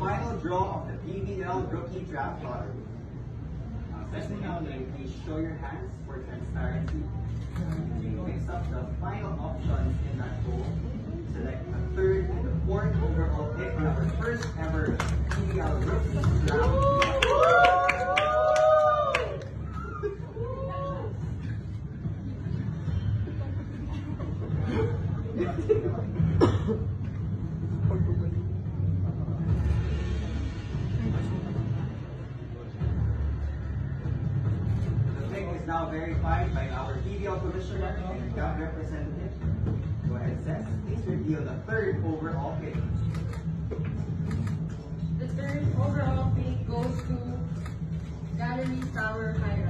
Final draw of the PBL Rookie Draft Lottery. Especially now, please show your hands for transparency. You mix up the final options in that pool. Select the third and the fourth overall pick for our first ever PBL Rookie Draft. Now verified by our PBL Commissioner and GAB representative. Go ahead, Seth. Please reveal the third overall pick. The third overall pick goes to Gallery Tower High